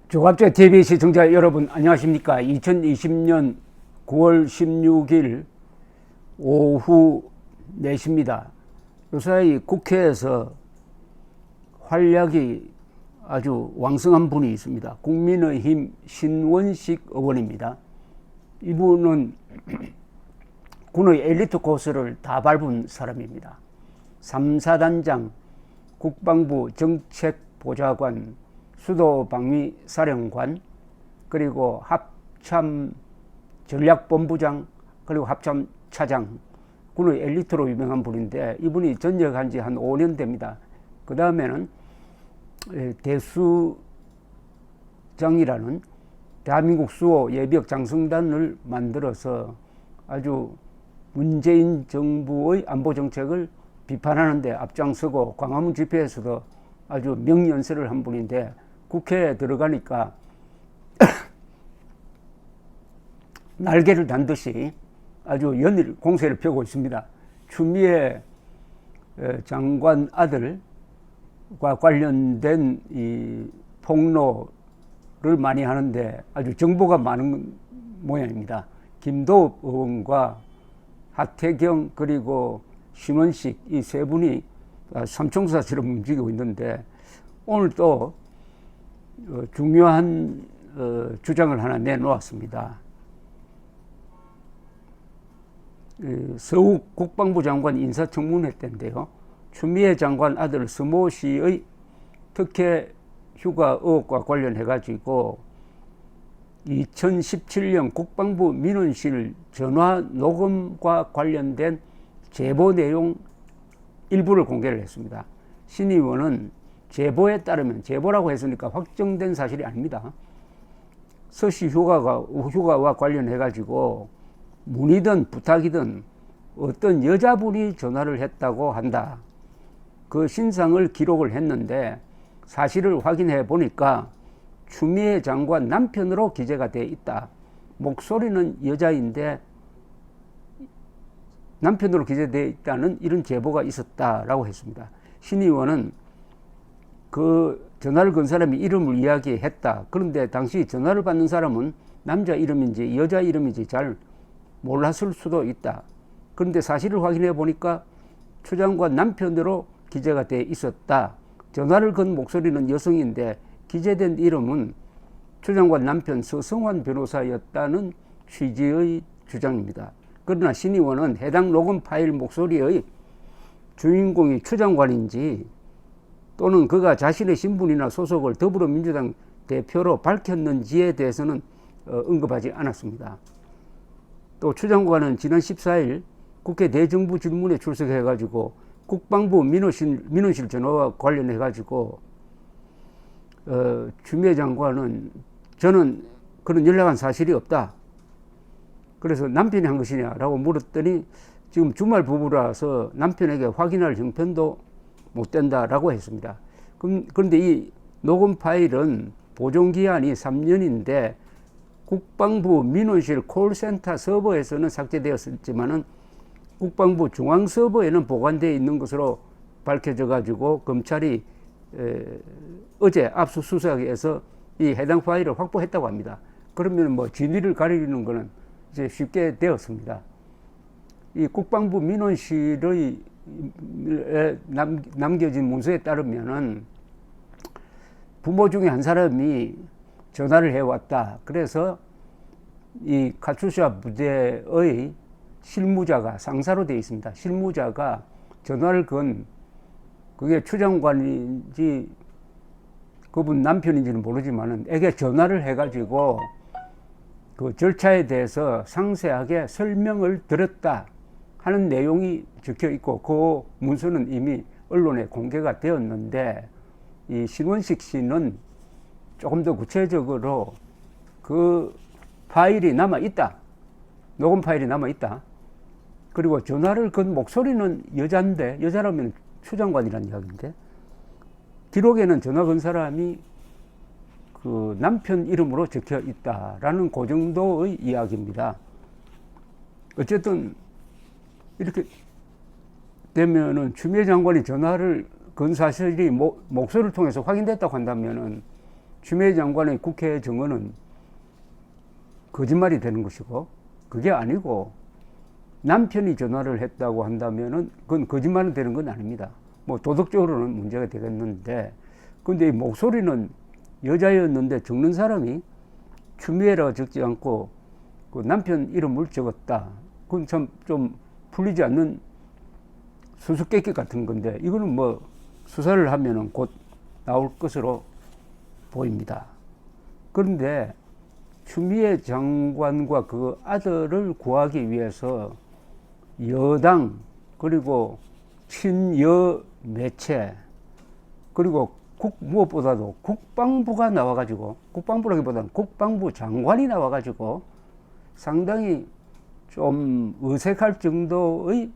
조갑제 TV 시청자 여러분 안녕하십니까. 2020년 9월 16일 오후 4시입니다. 요사이 국회에서 활약이 아주 왕성한 분이 있습니다. 국민의힘 신원식 의원입니다. 이분은 군의 엘리트 코스를 다 밟은 사람입니다. 3사단장, 국방부 정책보좌관, 수도방위사령관, 그리고 합참 전략본부장, 그리고 합참차장, 군의 엘리트로 유명한 분인데 이분이 전역한 지 한 5년 됩니다. 그 다음에는 대수장이라는 대한민국 수호 예비역 장성단을 만들어서 아주 문재인 정부의 안보 정책을 비판하는 데 앞장서고 광화문 집회에서도 아주 명연설을 한 분인데 국회에 들어가니까 날개를 단 듯이 아주 연일 공세를 펴고 있습니다. 추미애 장관 아들과 관련된 이 폭로를 많이 하는데 아주 정보가 많은 모양입니다. 김도읍 의원과 하태경 그리고 신원식 이 세 분이 삼총사처럼 움직이고 있는데 오늘 또 중요한 주장을 하나 내놓았습니다. 서욱 국방부 장관 인사청문회 때인데요. 추미애 장관 아들 서모 씨의 특혜 휴가 의혹과 관련해 가지고 2017년 국방부 민원실 전화 녹음과 관련된 제보 내용 일부를 공개를 했습니다. 신 의원은 제보에 따르면, 제보라고 했으니까 확정된 사실이 아닙니다. 서씨 휴가와 관련해 가지고 문의든 부탁이든 어떤 여자분이 전화를 했다고 한다. 그 신상을 기록을 했는데 사실을 확인해 보니까 추미애 장관 남편으로 기재가 되어 있다. 목소리는 여자인데 남편으로 기재되어 있다는 이런 제보가 있었다라고 했습니다. 신 의원은 그 전화를 건 사람이 이름을 이야기했다. 그런데 당시 전화를 받는 사람은 남자 이름인지 여자 이름인지 잘 몰랐을 수도 있다. 그런데 사실을 확인해 보니까 추 장관 남편으로 기재가 되어 있었다. 전화를 건 목소리는 여성인데 기재된 이름은 추 장관 남편 서성환 변호사였다는 취지의 주장입니다. 그러나 신 의원은 해당 녹음 파일 목소리의 주인공이 추 장관인지 또는 그가 자신의 신분이나 소속을 더불어민주당 대표로 밝혔는지에 대해서는 언급하지 않았습니다. 또 추 장관은 지난 14일 국회 대정부 질문에 출석해가지고 국방부 민원실 전화와 관련해가지고 추미애 장관은 저는 그런 연락한 사실이 없다. 그래서 남편이 한 것이냐라고 물었더니 지금 주말 부부라서 남편에게 확인할 형편도 못 된다라고 했습니다. 그런데 이 녹음 파일은 보존기한이 3년인데 국방부 민원실 콜센터 서버에서는 삭제되었지만은 국방부 중앙 서버에는 보관되어 있는 것으로 밝혀져 가지고 검찰이 어제 압수수색에서 이 해당 파일을 확보했다고 합니다. 그러면 뭐 진위를 가리는 것은 이제 쉽게 되었습니다. 이 국방부 민원실의 남겨진 문서에 따르면은 부모 중에 한 사람이 전화를 해왔다. 그래서 이 카투샤 부대의 실무자가 상사로 되어 있습니다. 실무자가 전화를 건 그게 추 장관인지 그분 남편인지는 모르지만은 에게 전화를 해가지고 그 절차에 대해서 상세하게 설명을 드렸다 하는 내용이 적혀 있고 그 문서는 이미 언론에 공개가 되었는데 이 신원식 씨는 조금 더 구체적으로 그 파일이 남아 있다. 녹음 파일이 남아 있다. 그리고 전화를 건 목소리는 여자인데 여자라면 추 장관이라는 이야기인데 기록에는 전화 건 사람이 그 남편 이름으로 적혀 있다라는 그 정도의 이야기입니다. 어쨌든 이렇게 되면은 추미애 장관이 전화를 건 사실이 목소리를 통해서 확인됐다고 한다면은 추미애 장관의 국회 증언은 거짓말이 되는 것이고, 그게 아니고 남편이 전화를 했다고 한다면은 그건 거짓말은 되는 건 아닙니다. 뭐 도덕적으로는 문제가 되겠는데, 근데 이 목소리는 여자였는데 적는 사람이 추미애라고 적지 않고 그 남편 이름을 적었다. 그건 참 좀 풀리지 않는 수수께끼 같은 건데, 이거는 뭐 수사를 하면은 곧 나올 것으로 보입니다. 그런데 추미애 장관과 그 아들을 구하기 위해서 여당, 그리고 친여 매체, 그리고 무엇보다도 국방부가 나와가지고, 국방부라기보다는 국방부 장관이 나와가지고 상당히 좀 어색할 정도의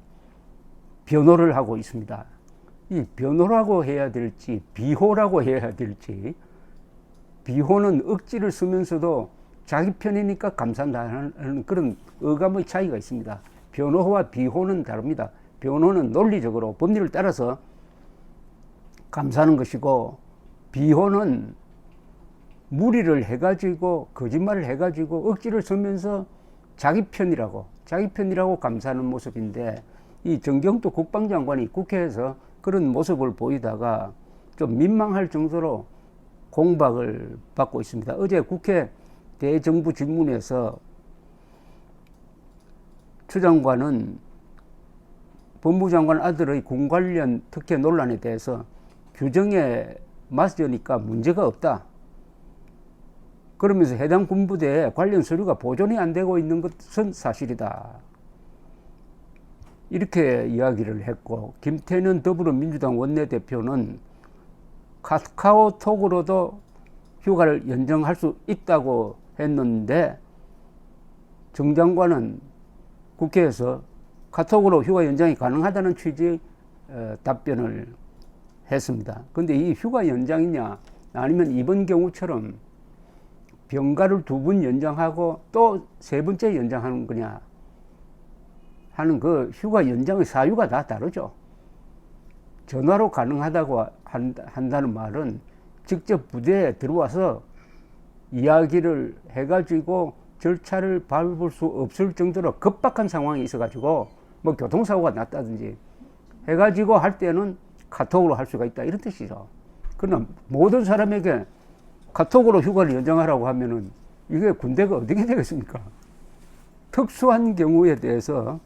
변호를 하고 있습니다. 이 변호라고 해야 될지 비호라고 해야 될지, 비호는 억지를 쓰면서도 자기 편이니까 감싼다는 그런 어감의 차이가 있습니다. 변호와 비호는 다릅니다. 변호는 논리적으로 법리를 따라서 감싸는 것이고, 비호는 무리를 해가지고 거짓말을 해가지고 억지를 쓰면서 자기 편이라고 감싸는 모습인데, 이 정경도 국방장관이 국회에서 그런 모습을 보이다가 좀 민망할 정도로 공박을 받고 있습니다. 어제 국회 대정부 질문에서 추 장관은 법무장관 아들의 군 관련 특혜 논란에 대해서 규정에 맞으니까 문제가 없다. 그러면서 해당 군부대에 관련 서류가 보존이 안 되고 있는 것은 사실이다. 이렇게 이야기를 했고, 김태년 더불어민주당 원내대표는 카카오톡으로도 휴가를 연장할 수 있다고 했는데, 정 장관은 국회에서 카톡으로 휴가 연장이 가능하다는 취지의 답변을 했습니다. 그런데 이 휴가 연장이냐, 아니면 이번 경우처럼 병가를 2번 연장하고 또 3번째 연장하는 거냐 하는 그 휴가 연장의 사유가 다 다르죠. 전화로 가능하다고 한다는 말은 직접 부대에 들어와서 이야기를 해가지고 절차를 밟을 수 없을 정도로 급박한 상황이 있어가지고 뭐 교통사고가 났다든지 해가지고 할 때는 카톡으로 할 수가 있다, 이런 뜻이죠. 그러나 모든 사람에게 카톡으로 휴가를 연장하라고 하면은 이게 군대가 어떻게 되겠습니까? 특수한 경우에 대해서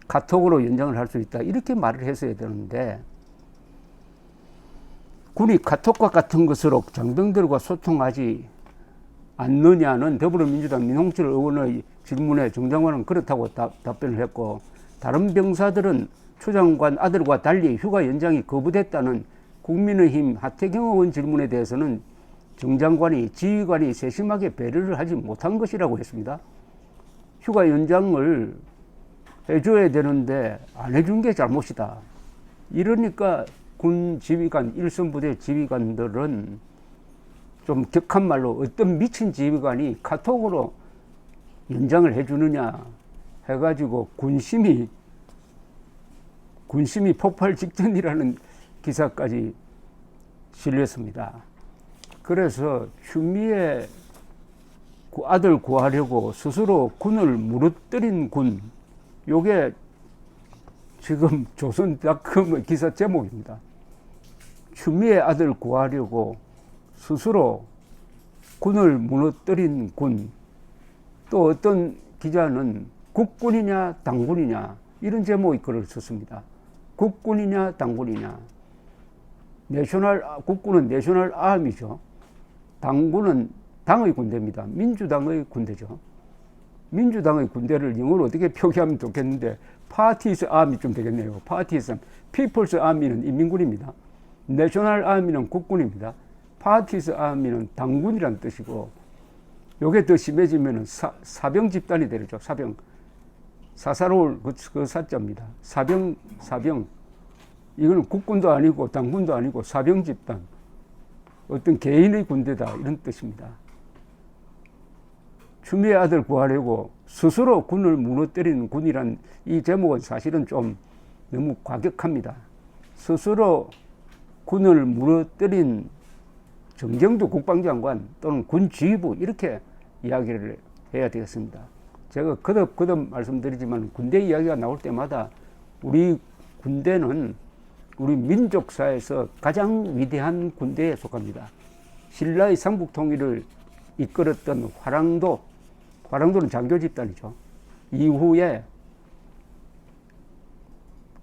카톡으로 연장을 할 수 있다, 이렇게 말을 했어야 되는데, 군이 카톡과 같은 것으로 장병들과 소통하지 않느냐는 더불어민주당 민홍철 의원의 질문에 정 장관은 그렇다고 답변을 했고, 다른 병사들은 추 장관 아들과 달리 휴가 연장이 거부됐다는 국민의힘 하태경 의원 질문에 대해서는 정 장관이 지휘관이 세심하게 배려를 하지 못한 것이라고 했습니다. 휴가 연장을 해줘야 되는데 안 해준 게 잘못이다. 이러니까 군 지휘관, 일선부대 지휘관들은 좀 격한 말로 어떤 미친 지휘관이 카톡으로 연장을 해주느냐 해가지고 군심이 폭발 직전이라는 기사까지 실렸습니다. 그래서 추미애 아들 구하려고 스스로 군을 무너뜨린 군, 요게 지금 조선닷컴의 기사 제목입니다. 추미애 아들 구하려고 스스로 군을 무너뜨린 군. 또 어떤 기자는 국군이냐 당군이냐 이런 제목의 글을 썼습니다. 국군이냐 당군이냐. 국군은 내셔널 아미죠. 당군은 당의 군대입니다. 민주당의 군대죠. 민주당의 군대를 영어로 어떻게 표기하면 좋겠는데, 파티스 아미 좀 되겠네요. 파티스, 피플스 아미는 인민군입니다. 내셔널 아미는 국군입니다. 파티스 아미는 당군이라는 뜻이고, 요게 더 심해지면은 사병 집단이 되죠. 사병. 사사로울 그 사자입니다. 사병. 이거는 국군도 아니고 당군도 아니고 사병 집단. 어떤 개인의 군대다, 이런 뜻입니다. 추미애 아들 구하려고 스스로 군을 무너뜨리는 군이란 이 제목은 사실은 좀 너무 과격합니다. 스스로 군을 무너뜨린 정경두 국방장관 또는 군지휘부 이렇게 이야기를 해야 되겠습니다. 제가 거듭 말씀드리지만 군대 이야기가 나올 때마다 우리 군대는 우리 민족사에서 가장 위대한 군대에 속합니다. 신라의 삼국통일을 이끌었던 화랑도는 장교 집단이죠. 이후에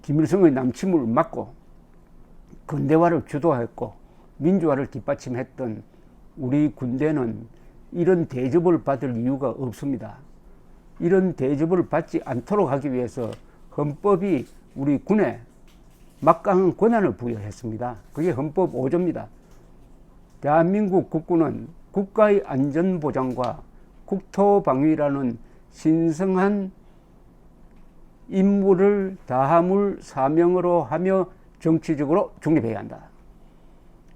김일성의 남침을 막고 근대화를 주도했고 민주화를 뒷받침했던 우리 군대는 이런 대접을 받을 이유가 없습니다. 이런 대접을 받지 않도록 하기 위해서 헌법이 우리 군에 막강한 권한을 부여했습니다. 그게 헌법 5조입니다. 대한민국 국군은 국가의 안전보장과 국토방위라는 신성한 임무를 다함을 사명으로 하며 정치적으로 중립해야 한다.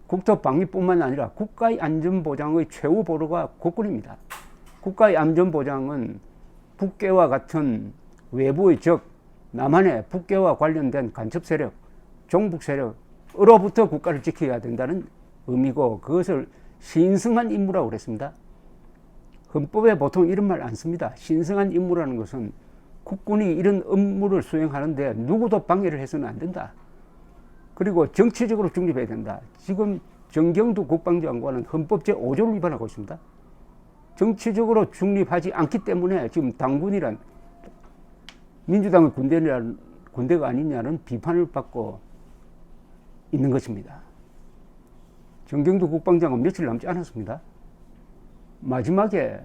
국토방위뿐만 아니라 국가의 안전보장의 최후 보루가 국군입니다. 국가의 안전보장은 북괴와 같은 외부의 적, 남한의 북괴와 관련된 간첩 세력, 종북 세력으로부터 국가를 지켜야 된다는 의미고 그것을 신성한 임무라고 그랬습니다. 헌법에 보통 이런 말 안 씁니다. 신성한 임무라는 것은 국군이 이런 업무를 수행하는데 누구도 방해를 해서는 안 된다. 그리고 정치적으로 중립해야 된다. 지금 정경두 국방장관은 헌법 제5조를 위반하고 있습니다. 정치적으로 중립하지 않기 때문에 지금 당군이란 민주당의 군대가 아니냐는 비판을 받고 있는 것입니다. 정경두 국방장관 며칠 남지 않았습니다. 마지막에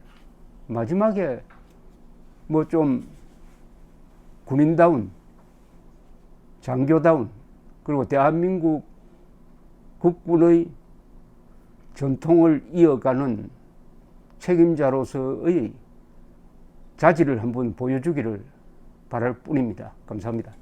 뭐 좀 군인다운, 장교다운, 그리고 대한민국 국군의 전통을 이어가는 책임자로서의 자질을 한번 보여주기를 바랄 뿐입니다. 감사합니다.